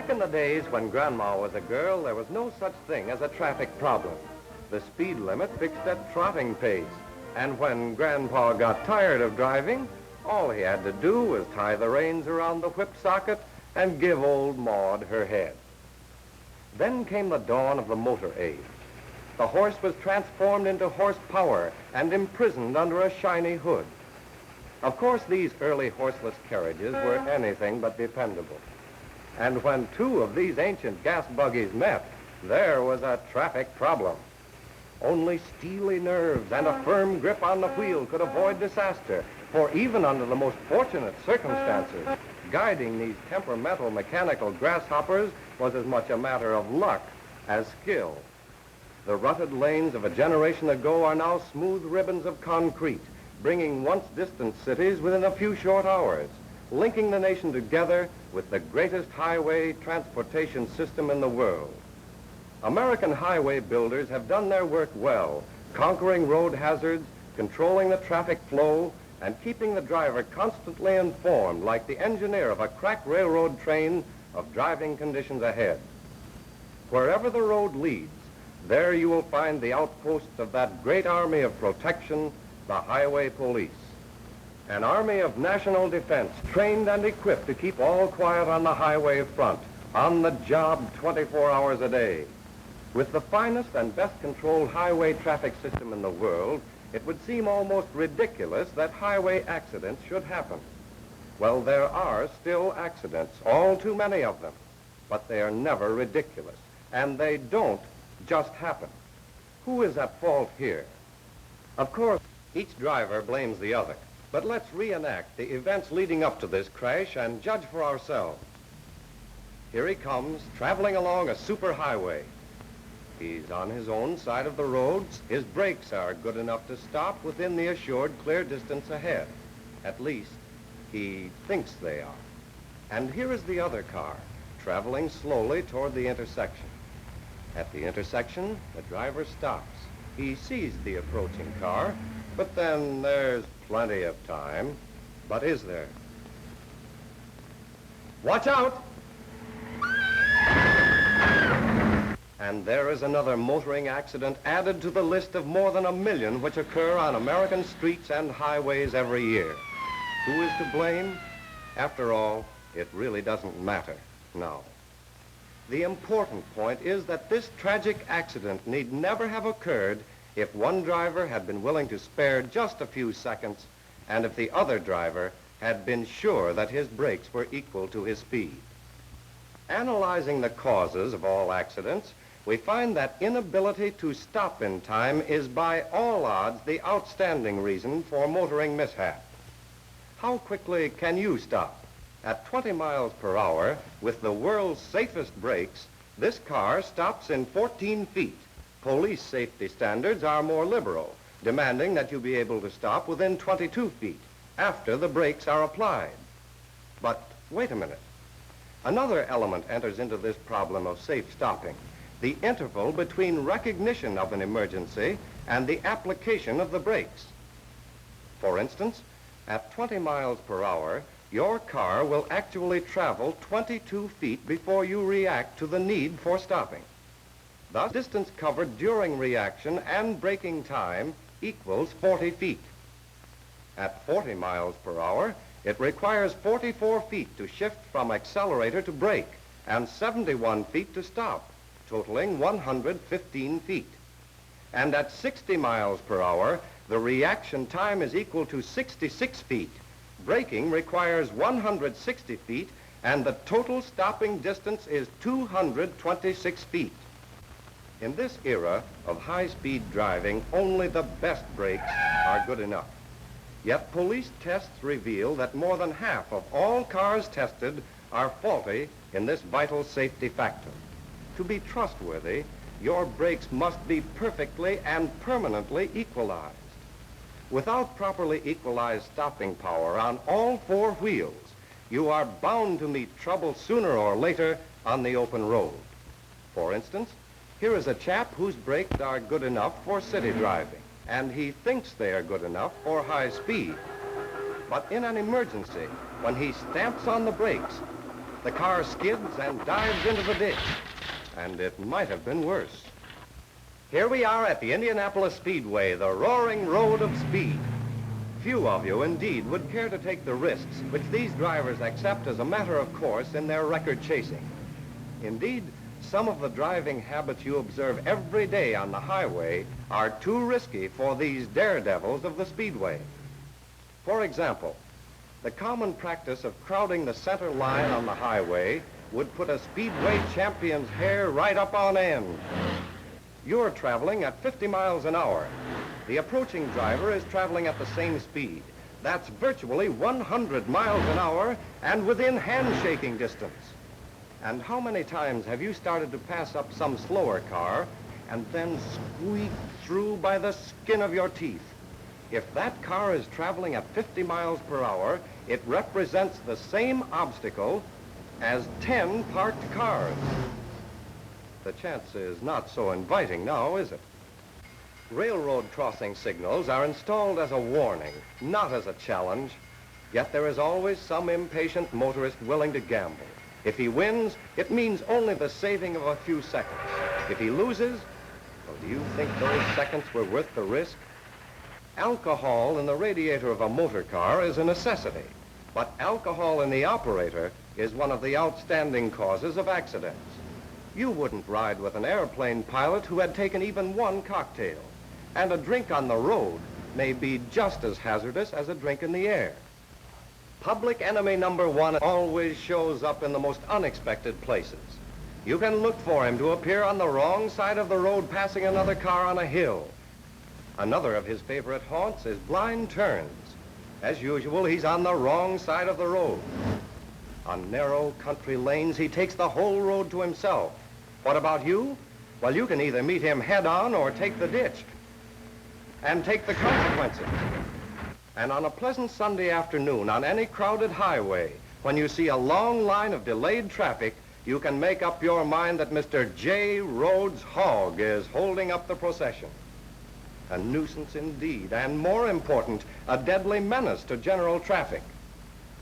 Back in the days when Grandma was a girl, there was no such thing as a traffic problem. The speed limit fixed at trotting pace. And when Grandpa got tired of driving, all he had to do was tie the reins around the whip socket and give old Maud her head. Then came the dawn of the motor age. The horse was transformed into horsepower and imprisoned under a shiny hood. Of course, these early horseless carriages were anything but dependable. And when two of these ancient gas buggies met, there was a traffic problem. Only steely nerves and a firm grip on the wheel could avoid disaster, for even under the most fortunate circumstances, guiding these temperamental mechanical grasshoppers was as much a matter of luck as skill. The rutted lanes of a generation ago are now smooth ribbons of concrete, bringing once distant cities within a few short hours, linking the nation together with the greatest highway transportation system in the world. American highway builders have done their work well, conquering road hazards, controlling the traffic flow, and keeping the driver constantly informed, like the engineer of a crack railroad train, of driving conditions ahead. Wherever the road leads, there you will find the outposts of that great army of protection, the highway police. An army of national defense, trained and equipped to keep all quiet on the highway front, on the job 24 hours a day. With the finest and best controlled highway traffic system in the world, it would seem almost ridiculous that highway accidents should happen. Well, there are still accidents, all too many of them, but they are never ridiculous, and they don't just happen. Who is at fault here? Of course, each driver blames the other, but let's reenact the events leading up to this crash and judge for ourselves. Here he comes, traveling along a superhighway. He's on his own side of the roads. His brakes are good enough to stop within the assured clear distance ahead. At least, he thinks they are. And here is the other car, traveling slowly toward the intersection. At the intersection, the driver stops. He sees the approaching car, but then there's plenty of time. But is there? Watch out! And there is another motoring accident added to the list of more than 1 million which occur on American streets and highways every year. Who is to blame? After all, it really doesn't matter, no. The important point is that this tragic accident need never have occurred if one driver had been willing to spare just a few seconds and if the other driver had been sure that his brakes were equal to his speed. Analyzing the causes of all accidents, we find that inability to stop in time is by all odds the outstanding reason for motoring mishap. How quickly can you stop? At 20 miles per hour, with the world's safest brakes, this car stops in 14 feet. Police safety standards are more liberal, demanding that you be able to stop within 22 feet after the brakes are applied. But wait a minute. Another element enters into this problem of safe stopping, the interval between recognition of an emergency and the application of the brakes. For instance, at 20 miles per hour, your car will actually travel 22 feet before you react to the need for stopping. Thus, distance covered during reaction and braking time equals 40 feet. At 40 miles per hour, it requires 44 feet to shift from accelerator to brake and 71 feet to stop, totaling 115 feet. And at 60 miles per hour, the reaction time is equal to 66 feet. Braking requires 160 feet, and the total stopping distance is 226 feet. In this era of high-speed driving, only the best brakes are good enough. Yet police tests reveal that more than half of all cars tested are faulty in this vital safety factor. To be trustworthy, your brakes must be perfectly and permanently equalized. Without properly equalized stopping power on all four wheels, you are bound to meet trouble sooner or later on the open road. For instance, here is a chap whose brakes are good enough for city driving, and he thinks they are good enough for high speed. But in an emergency, when he stamps on the brakes, the car skids and dives into the ditch. And it might have been worse. Here we are at the Indianapolis Speedway, the roaring road of speed. Few of you, indeed, would care to take the risks which these drivers accept as a matter of course in their record chasing. Indeed, some of the driving habits you observe every day on the highway are too risky for these daredevils of the Speedway. For example, the common practice of crowding the center line on the highway would put a Speedway champion's hair right up on end. You're traveling at 50 miles an hour. The approaching driver is traveling at the same speed. That's virtually 100 miles an hour and within handshaking distance. And how many times have you started to pass up some slower car and then squeaked through by the skin of your teeth? If that car is traveling at 50 miles per hour, it represents the same obstacle as 10 parked cars. The chance is not so inviting now, is it? Railroad crossing signals are installed as a warning, not as a challenge. Yet there is always some impatient motorist willing to gamble. If he wins, it means only the saving of a few seconds. If he loses, well, do you think those seconds were worth the risk? Alcohol in the radiator of a motor car is a necessity, but alcohol in the operator is one of the outstanding causes of accidents. You wouldn't ride with an airplane pilot who had taken even one cocktail, and a drink on the road may be just as hazardous as a drink in the air. Public enemy number one always shows up in the most unexpected places. You can look for him to appear on the wrong side of the road passing another car on a hill. Another of his favorite haunts is blind turns. As usual, he's on the wrong side of the road. On narrow country lanes, he takes the whole road to himself. What about you? Well, you can either meet him head-on or take the ditch and take the consequences. And on a pleasant Sunday afternoon on any crowded highway, when you see a long line of delayed traffic, you can make up your mind that Mr. J. Rhodes Hogg is holding up the procession. A nuisance indeed, and more important, a deadly menace to general traffic.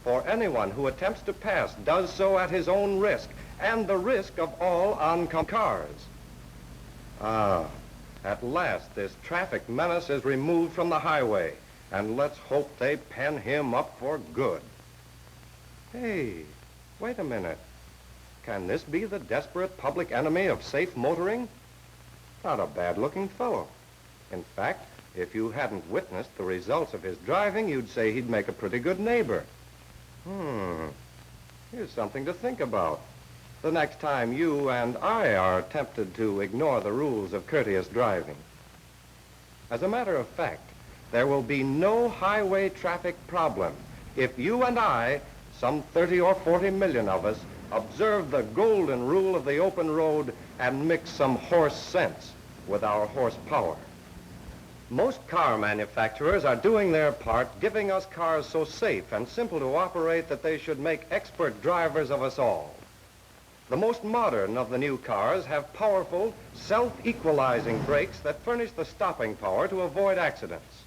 For anyone who attempts to pass does so at his own risk, and the risk of all oncoming cars. At last this traffic menace is removed from the highway, and let's hope they pen him up for good. Hey, wait a minute. Can this be the desperate public enemy of safe motoring? Not a bad-looking fellow. In fact, if you hadn't witnessed the results of his driving, you'd say he'd make a pretty good neighbor. Here's something to think about the next time you and I are tempted to ignore the rules of courteous driving. As a matter of fact, there will be no highway traffic problem if you and I, some 30 or 40 million of us, observe the golden rule of the open road and mix some horse sense with our horsepower. Most car manufacturers are doing their part, giving us cars so safe and simple to operate that they should make expert drivers of us all. The most modern of the new cars have powerful, self-equalizing brakes that furnish the stopping power to avoid accidents.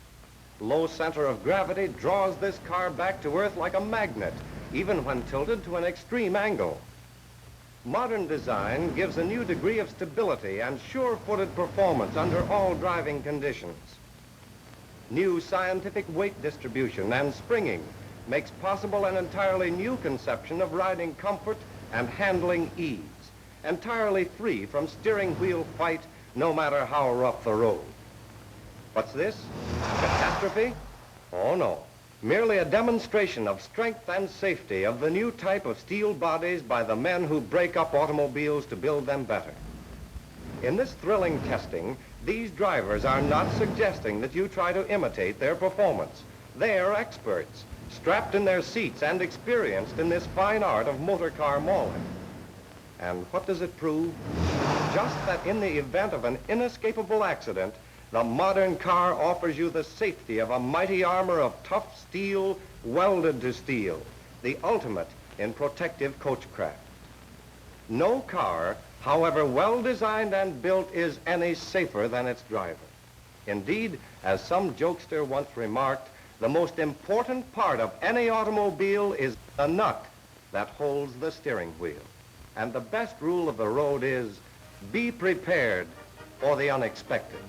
Low center of gravity draws this car back to earth like a magnet, even when tilted to an extreme angle. Modern design gives a new degree of stability and sure-footed performance under all driving conditions. New scientific weight distribution and springing makes possible an entirely new conception of riding comfort and handling ease, entirely free from steering wheel fight no matter how rough the road. What's this? Catastrophe? Oh no. Merely a demonstration of strength and safety of the new type of steel bodies by the men who break up automobiles to build them better. In this thrilling testing, these drivers are not suggesting that you try to imitate their performance. They are experts, strapped in their seats and experienced in this fine art of motor car mauling. And what does it prove? Just that in the event of an inescapable accident, the modern car offers you the safety of a mighty armor of tough steel welded to steel, the ultimate in protective coachcraft. No car, however well designed and built, is any safer than its driver. Indeed, as some jokester once remarked, the most important part of any automobile is the nut, that holds the steering wheel. And the best rule of the road is be prepared for the unexpected.